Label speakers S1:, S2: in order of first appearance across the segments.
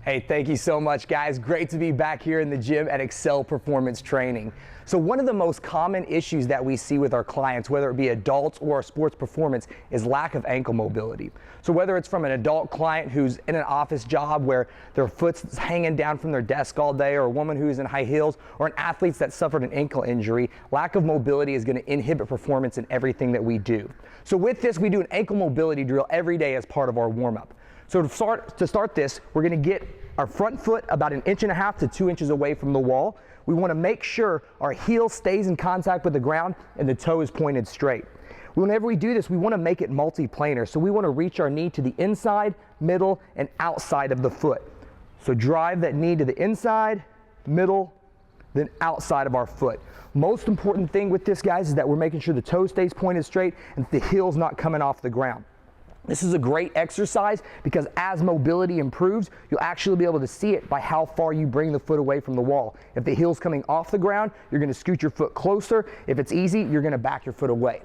S1: Hey, thank you so much, guys. Great to be back here in the gym at Excel Performance Training. So one of the most common issues that we see with our clients, whether it be adults or sports performance, is lack of ankle mobility. So whether it's from an adult client who's in an office job where their foot's hanging down from their desk all day, or a woman who's in high heels, or an athlete that suffered an ankle injury, lack of mobility is going to inhibit performance in everything that we do. So with this, we do an ankle mobility drill every day as part of our warm-up. So to start this, we're going to get our front foot about 1.5 inches to 2 inches away from the wall. We want to make sure our heel stays in contact with the ground and the toe is pointed straight. Whenever we do this, we want to make it multi-planar. So we want to reach our knee to the inside, middle, and outside of the foot. So drive that knee to the inside, middle, then outside of our foot. Most important thing with this, guys, is that we're making sure the toe stays pointed straight and the heel's not coming off the ground. This is a great exercise because as mobility improves, you'll actually be able to see it by how far you bring the foot away from the wall. If the heel's coming off the ground, you're going to scoot your foot closer. If it's easy, you're going to back your foot away.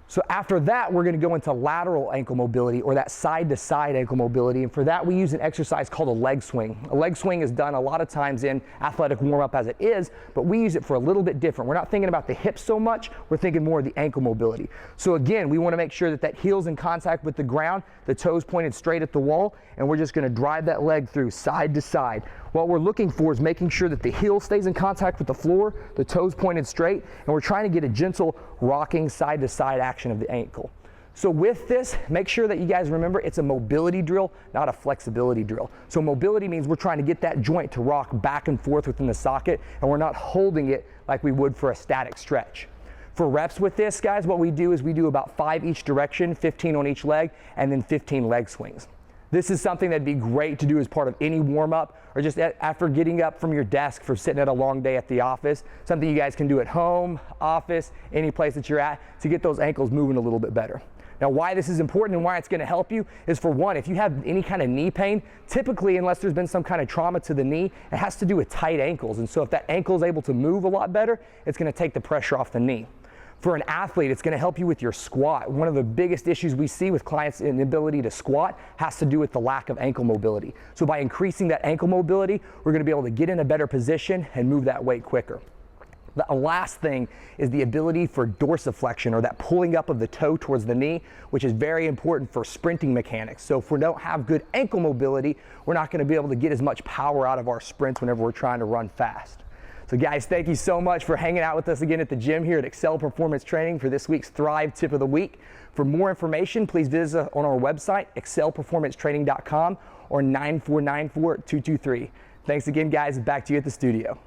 S1: So after that, we're going to go into lateral ankle mobility, or that side-to-side ankle mobility. And for that, we use an exercise called a leg swing. A leg swing is done a lot of times in athletic warm-up as it is, but we use it for a little bit different. We're not thinking about the hips so much. We're thinking more of the ankle mobility. So again, we want to make sure that that heel's in contact with the ground, the toes pointed straight at the wall, and we're just going to drive that leg through side to side. What we're looking for is making sure that the heel stays in contact with the floor, the toes pointed straight, and we're trying to get a gentle rocking side-to-side action of the ankle. So with this, make sure that you guys remember it's a mobility drill, not a flexibility drill. So mobility means we're trying to get that joint to rock back and forth within the socket, and we're not holding it like we would for a static stretch. For reps with this, guys, what we do is we do about 5 each direction, 15 on each leg, and then 15 leg swings. This is something that'd be great to do as part of any warm-up, or just after getting up from your desk for sitting at a long day at the office. Something you guys can do at home, office, any place that you're at, to get those ankles moving a little bit better. Now, why this is important and why it's going to help you is, for one, if you have any kind of knee pain, typically, unless there's been some kind of trauma to the knee, it has to do with tight ankles. And so if that ankle is able to move a lot better, it's going to take the pressure off the knee. For an athlete, it's going to help you with your squat. One of the biggest issues we see with clients' inability to squat has to do with the lack of ankle mobility. So by increasing that ankle mobility, we're going to be able to get in a better position and move that weight quicker. The last thing is the ability for dorsiflexion, or that pulling up of the toe towards the knee, which is very important for sprinting mechanics. So if we don't have good ankle mobility, we're not going to be able to get as much power out of our sprints whenever we're trying to run fast. So guys, thank you so much for hanging out with us again at the gym here at Excel Performance Training for this week's Thrive Tip of the Week. For more information, please visit us on our website, excelperformancetraining.com, or 9494-223. Thanks again, guys. Back to you at the studio.